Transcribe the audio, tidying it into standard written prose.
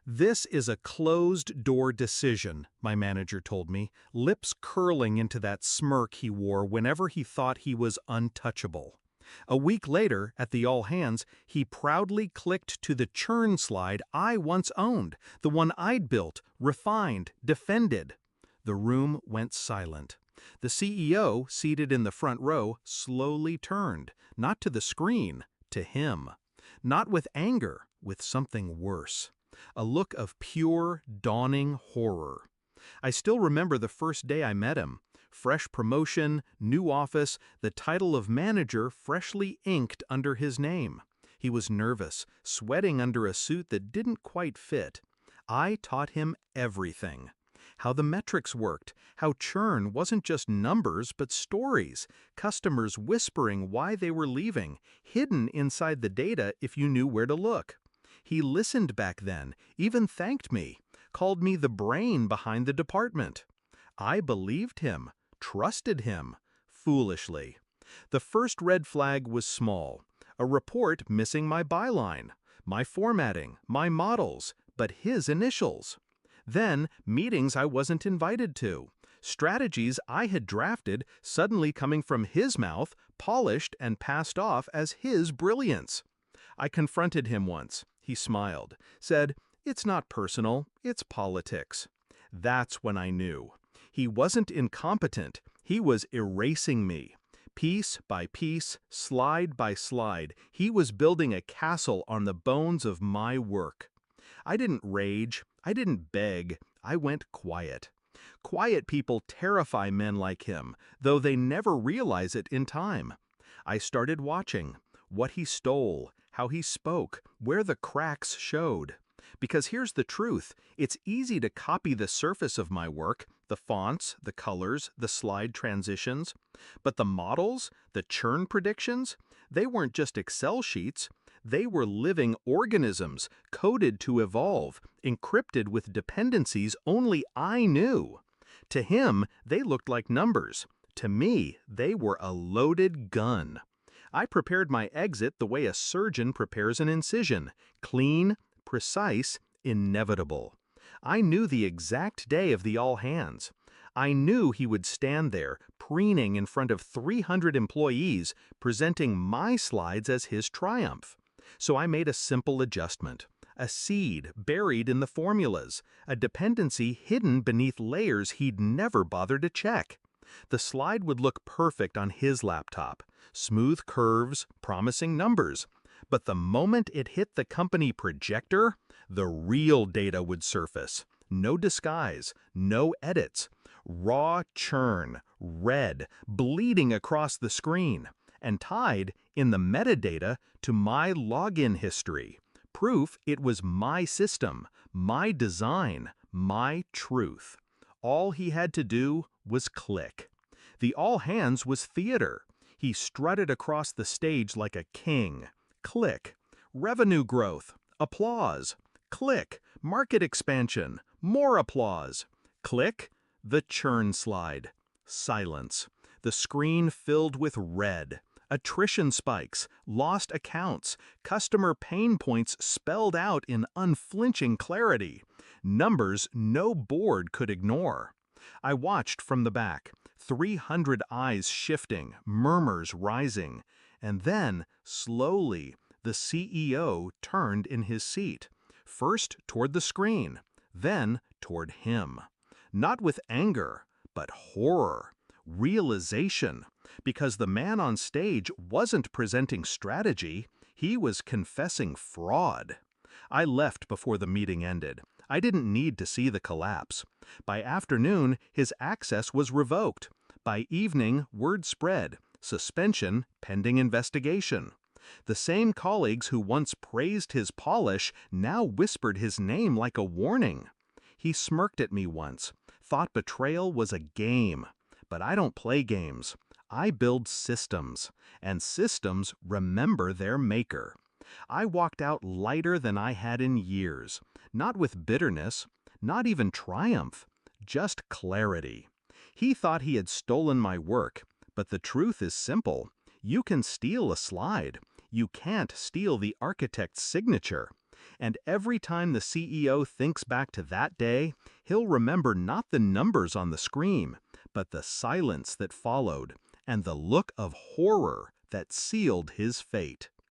"This is a closed-door decision," my manager told me, lips curling into that smirk he wore whenever he thought he was untouchable. A week later, at the all-hands, he proudly clicked to the churn slide I once owned, the one I'd built, refined, defended. The room went silent. The CEO, seated in the front row, slowly turned, not to the screen, to him. Not with anger, with something worse. A look of pure, dawning horror. I still remember the first day I met him. Fresh promotion, new office, the title of manager freshly inked under his name. He was nervous, sweating under a suit that didn't quite fit. I taught him everything. How the metrics worked, how churn wasn't just numbers but stories, customers whispering why they were leaving, hidden inside the data if you knew where to look. He listened back then, even thanked me, called me the brain behind the department. I believed him, trusted him, foolishly. The first red flag was small, a report missing my byline, my formatting, my models, but his initials. Then, meetings I wasn't invited to, strategies I had drafted suddenly coming from his mouth, polished and passed off as his brilliance. I confronted him once. He smiled, said, "It's not personal, it's politics." That's when I knew. He wasn't incompetent, he was erasing me. Piece by piece, slide by slide, he was building a castle on the bones of my work. I didn't rage, I didn't beg, I went quiet. Quiet people terrify men like him, though they never realize it in time. I started watching. What he stole, how he spoke, where the cracks showed. Because here's the truth, it's easy to copy the surface of my work, the fonts, the colors, the slide transitions. But the models, the churn predictions, they weren't just Excel sheets. They were living organisms, coded to evolve, encrypted with dependencies only I knew. To him, they looked like numbers. To me, they were a loaded gun. I prepared my exit the way a surgeon prepares an incision, clean, precise, inevitable. I knew the exact day of the all-hands. I knew he would stand there, preening in front of 300 employees, presenting my slides as his triumph. So I made a simple adjustment. A seed buried in the formulas, a dependency hidden beneath layers he'd never bothered to check. The slide would look perfect on his laptop, smooth curves, promising numbers. But the moment it hit the company projector, the real data would surface. No disguise, no edits. Raw churn, red, bleeding across the screen, and tied, in the metadata, to my login history. Proof it was my system, my design, my truth. All he had to do was click. The all-hands was theater. He strutted across the stage like a king. Click. Revenue growth. Applause. Click. Market expansion. More applause. Click. The churn slide. Silence. The screen filled with red. Attrition spikes, lost accounts, customer pain points spelled out in unflinching clarity. Numbers no board could ignore. I watched from the back, 300 eyes shifting, murmurs rising. And then, slowly, the CEO turned in his seat. First toward the screen, then toward him. Not with anger, but horror, realization. Because the man on stage wasn't presenting strategy, he was confessing fraud. I left before the meeting ended. I didn't need to see the collapse. By afternoon, his access was revoked. By evening, word spread. Suspension pending investigation. The same colleagues who once praised his polish now whispered his name like a warning. He smirked at me once, thought betrayal was a game. But I don't play games. I build systems, and systems remember their maker. I walked out lighter than I had in years, not with bitterness, not even triumph, just clarity. He thought he had stolen my work, but the truth is simple. You can steal a slide. You can't steal the architect's signature. And every time the CEO thinks back to that day, he'll remember not the numbers on the screen, but the silence that followed and the look of horror that sealed his fate.